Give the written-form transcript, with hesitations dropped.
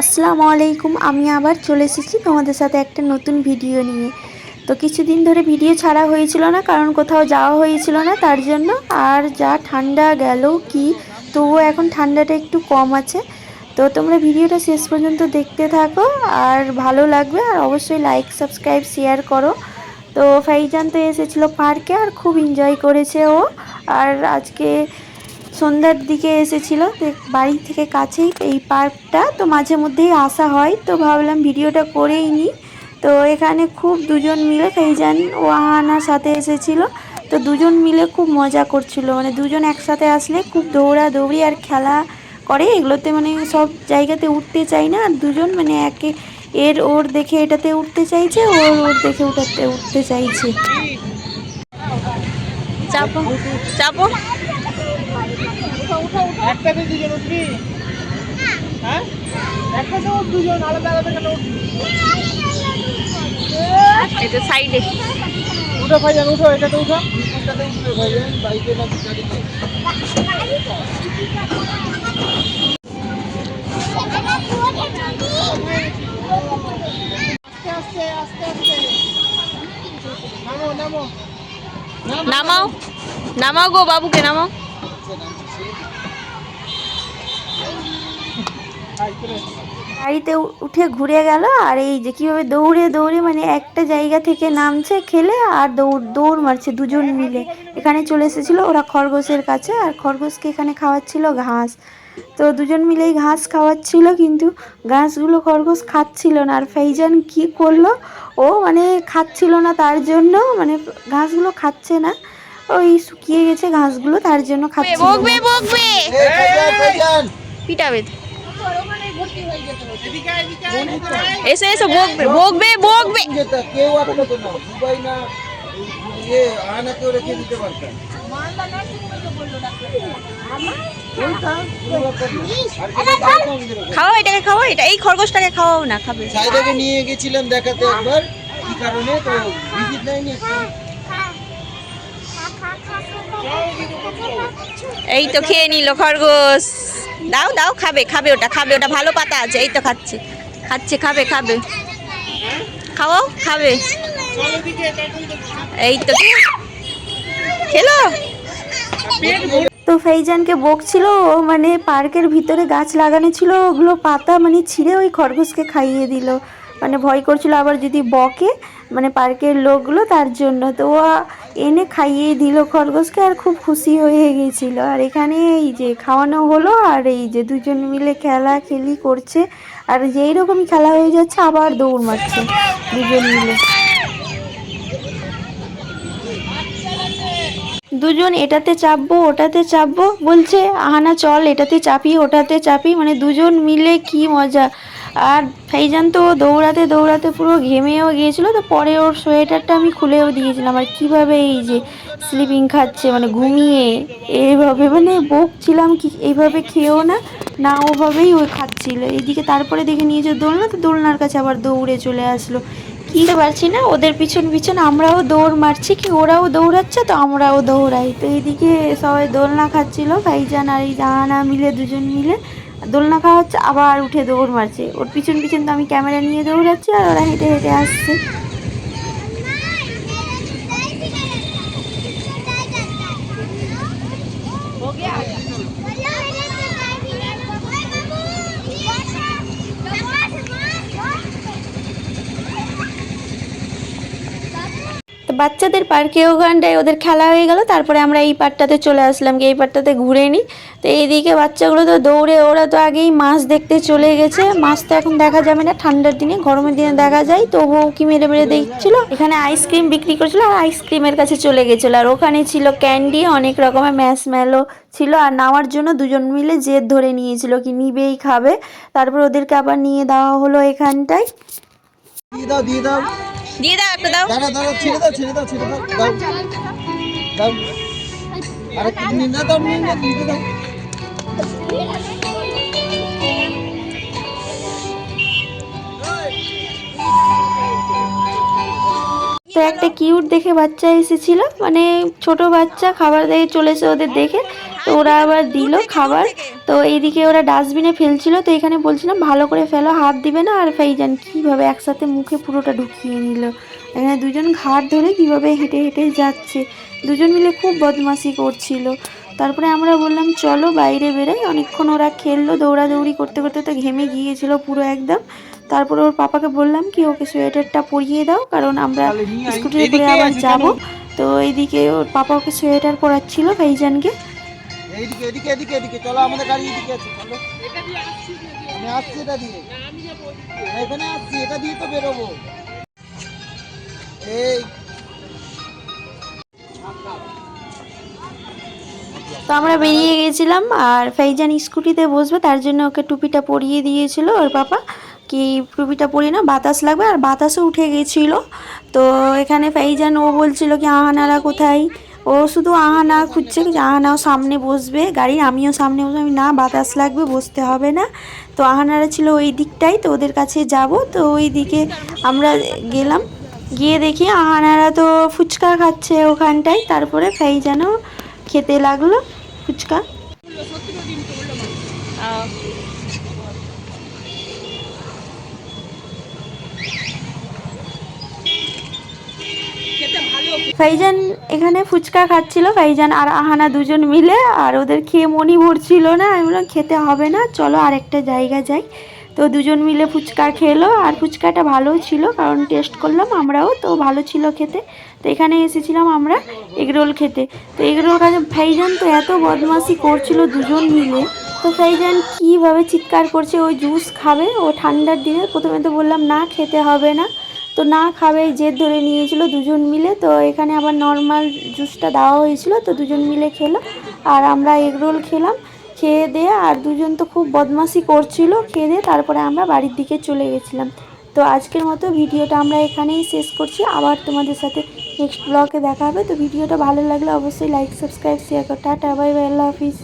আসসালামু আলাইকুম। আমি আবার চলে এসেছি তোমাদের সাথে একটা নতুন ভিডিও নিয়ে। তো কিছুদিন ধরে ভিডিও ছাড়া হয়েছিল না, কারণ কোথাও যাওয়া হয়েছিল না তার জন্য। আর যা ঠান্ডা গেল কি, তবুও এখন ঠান্ডাটা একটু কম আছে। তো তোমরা ভিডিওটা শেষ পর্যন্ত দেখতে থাকো, আর ভালো লাগবে। আর অবশ্যই লাইক, সাবস্ক্রাইব, শেয়ার করো। তো ফাইজান তো এসেছিলো পার্কে, আর খুব এনজয় করেছে ও। আর আজকে সন্ধ্যার দিকে এসেছিল, বাড়ি থেকে কাছেই এই পার্কটা, তো মাঝে মধ্যেই আসা হয়, তো ভাবলাম ভিডিওটা করেই নিই। তো এখানে খুব দুজন মিলে, ফাইজান ও আহানার সাথে এসেছিল। তো দুজন মিলে খুব মজা করছিল, মানে দুজন একসাথে আসলে খুব দৌড়াদৌড়ি আর খেলা করে এগুলোতে, মানে সব জায়গাতে উঠতে চাই না। আর দুজন মানে একে ওর দেখে এটাতে উঠতে চাইছে, ওর দেখে ওটাতে উঠতে চাইছে। চাপো চাপো। একটাতে দুজন উঠবি? হ্যাঁ, একটাতে দুজন আলাদা আলাদা কেন উঠবি? এটা সাইডে উঠো ভাইজান, উঠো, এটাতে উঠো। এটাতে উঠবে ভাইজান, বাইকে না গাড়িতে? আস্তে আস্তে আস্তে নামো নামো নামাও নামাও গো, বাবুকে নামাও। গাড়িতে উঠে ঘুরে গেল। আর এই যে কীভাবে দৌড়ে দৌড়ে মানে একটা জায়গা থেকে নামছে খেলে, আর দৌড় মারছে দুজন মিলে। এখানে চলে এসেছিলো ওরা খরগোশের কাছে, আর খরগোশকে এখানে খাওয়াচ্ছিল ঘাস। তো দুজন মিলেই ঘাস খাওয়াচ্ছিল, কিন্তু ঘাসগুলো খরগোশ খাচ্ছিল না। আর ফাইজান কি করলো, ও মানে খাচ্ছিল না তার জন্য, মানে ঘাসগুলো খাচ্ছে না, ওই শুকিয়ে গেছে ঘাসগুলো, তার জন্য খাচ্ছিল বকবে না। বকবে, পিটাবে। এসো এসো, বকবে বকবে বকবে। কেউ আটকাতো না, দুবাই না আনা কেউ রেখে দিতে পারতাম। খাওয়া এটাকে, খাওয়া এটা, এই খরগোশটাকে খাওয়াও না, খাবে। সাইডাকে নিয়ে গেছিলাম দেখাতে একবার, কি কারণে তো ভিজিট নেয়নি একটা। এই তো খেয়ে নিল খরগোশ। দাও দাও, খাবে খাবে, ওটা খাবে, ওটা ভালো পাতা আছে। এই তো খাচ্ছে খাচ্ছে, খাবে খাবে, খাওয়াও, খাবে। এই তো খেলো। তো ফাইজানকে বকছিল, ও মানে পার্কের ভিতরে গাছ লাগানো ছিল, ওগুলো পাতা মানে ছিঁড়ে ওই খরগোশকে খাইয়ে দিল। মানে ভয় করছিল আবার যদি বকে মানে পার্কের লোকগুলো, তার জন্য। তো ও এনে খাইয়ে দিল খরগোশকে, আর খুব খুশি হয়ে গেছিলো। আর এখানে এই যে খাওয়ানো হলো, আর এই যে দুজন মিলে খেলি করছে। আর যেই রকমই খেলা হয়ে যাচ্ছে আবার দৌড় মারছে দুজন মিলে। দুজন এটাতে চাপবো ওটাতে চাপবো বলছে, আহানা চল এটাতে চাপি ওটাতে চাপি, মানে দুজন মিলে কি মজা। আর ফাইজান তো দৌড়াতে দৌড়াতে পুরো ঘেমেও গিয়েছিলো, তো পরে ওর সোয়েটারটা আমি খুলেও দিয়েছিলাম। আর কীভাবে এই যে স্লিপিং খাচ্ছে, মানে ঘুমিয়ে এইভাবে, মানে বকছিলাম কি এইভাবে খেয়েও না, না ওভাবেই ওই খাচ্ছিল। এদিকে তারপরে দেখে নিয়েছে দোলনা, তো দোলনার কাছে আবার দৌড়ে চলে আসলো। কিনতে পারছি না, ওদের পিছন পিছন আমরাও দৌড় মারছি, কি ওরাও দৌড়াচ্ছে তো আমরাও দৌড়াই। তো এইদিকে সবাই দোলনা খাচ্ছিল, ভাইজান আর এই জাহানা মিলে দুজন মিলে দোলনা খাওয়াচ্ছে, আবার উঠে দৌড় মারছে। ওর পিছন পিছন তো আমি ক্যামেরা নিয়ে দৌড়াচ্ছি, আর ওরা হেঁটে হেঁটে আসছে। বাচ্চাদের পার্কে ওখানটায় ওদের খেলা হয়ে গেল, তারপরে আমরা এই পার্কটাতে চলে আসলাম, এই পার্কটাতে ঘুরে নিই। তো এইদিকে বাচ্চাগুলো তো দৌড়ে, ওরা তো আগেই মাছ দেখতে চলে গেছে। মাছ তো এখন দেখা যাবে না, ঠান্ডার দিনে, গরমের দিনে দেখা যায়। তো ও কি মেরে মেরে দেখছিল, এখানে আইসক্রিম বিক্রি করছিল, আর আইসক্রিমের কাছে চলে গেছিলো। আর ওখানে ছিল ক্যান্ডি, অনেক রকমের ম্যাশমেলো ছিল। আর নেওয়ার জন্য দুজন মিলে জেদ ধরে নিয়েছিল কি নিবেই খাবে। তারপর ওদেরকে আবার নিয়ে দেওয়া হলো এখানটায়। দিয়ে দাও দিয়ে দাও দিয়ে দাও, একটা দাও। দাঁড়া দাঁড়া, ছেড়ে দাও ছেড়ে দাও ছেড়ে দাও, দাও দাও, আরে নিয়ে না দাও, নিয়ে না দিয়ে দাও। তো একটা কিউট দেখে বাচ্চা এসেছিল, মানে ছোট বাচ্চা খাবার দিয়ে চলেছে ওদের দেখে। তো ওরা আবার দিল খাবার। তো এইদিকে ওরা ডাস্টবিনে ফেলছিল, তো এখানে বলছিলাম ভালো করে ফেলো, হাত দিবে না। আর ফাইজান কীভাবে একসাথে মুখে পুরোটা ঢুকিয়ে নিল। এখানে দুজন ঘাট ধরে কীভাবে হেঁটে হেঁটে যাচ্ছে, দুজন মিলে খুব বদমাশি করছিল। তারপরে আমরা বললাম চলো বাইরে বেরোই। অনেকক্ষণ ওরা খেললো, দৌড়াদৌড়ি করতে করতে তো ঘেমে গিয়েছিল পুরো একদম। তারপরে ওর পাপাকে বললাম কি ওকে সোয়েটারটা পরিয়ে দাও, কারণ আমরা স্কুটিতে করে আবার যাব। তো এইদিকে ওর পাপা ওকে সোয়েটার পরাচ্ছিল ফাইজানকে। এইদিকে এদিকে এদিকে এদিকে চলো, আমাদের গাড়ি এদিকে আছে, চলো। আমি আসছি এটা দিয়ে, এখানে আসছি, এটা দিয়ে তো বেরোবো। এই তো আমরা বেরিয়ে গেছিলাম, আর ফাইজান স্কুটিতে বসবে তার জন্য ওকে টুপিটা পরিয়ে দিয়েছিল ওর পাপা। কি টুপিটা পরিয়ে না, বাতাস লাগবে, আর বাতাসও উঠে গেছিলো। তো এখানে ফাইজান ও বলছিল কি আহানারা কোথায়, ও শুধু আহানা খুঁজছে যে আহানাও সামনে বসবে গাড়ি, আমিও সামনে বসবো। আমি না, বাতাস লাগবে, বসতে হবে না। তো আহানারা ছিল ওই দিকটাই, তো ওদের কাছে যাব। তো ওই দিকে আমরা গেলাম, গিয়ে দেখি আহানারা তো ফুচকা খাচ্ছে ওখানটায়। তারপরে ফাইজানও খেতে লাগলো ফুচকা। ফাইজান এখানে ফুচকা খাচ্ছিল, ফাইজান আর আহানা দুজন মিলে। আর ওদের খেয়ে মনই ভরছিল না। আমি বললাম খেতে হবে না, চলো আরেকটা জায়গা যাই। তো দুজন মিলে ফুচকা খেলো, আর ফুচকাটা ভালোও ছিল, কারণ টেস্ট করলাম আমরাও, তো ভালো ছিল খেতে। তো এখানে এসেছিলাম আমরা এগরোল খেতে। তো এগরোল খাতে ফাইজান তো এত বদমাশি করছিল দুজন মিলে। তো ফাইজান কীভাবে চিৎকার করছে, ওই জুস খাবে ও ঠান্ডার দিনে। প্রথমে তো বললাম না খেতে হবে না, তো না খাবে, জেদ ধরে নিয়েছিল দুজন মিলে। তো এখানে আবার নর্মাল জুসটা দেওয়া হয়েছিল, তো দুজন মিলে খেলো। আর আমরা এগরোল খেলাম, খেয়ে দিয়ে আর দুজন তো খুব বদমাশি করছিল। খেয়ে দিয়ে তারপরে আমরা বাড়ির দিকে চলে গেছিলাম। তো আজকের মতো ভিডিওটা আমরা এখানেই শেষ করছি। আবার তোমাদের সাথে নেক্সট ব্লগে দেখা হবে। তো ভিডিওটা ভালো লাগলে অবশ্যই লাইক, সাবস্ক্রাইব, শেয়ার করো। টাটা, বাই বাই, আল্লাহ হাফিজ।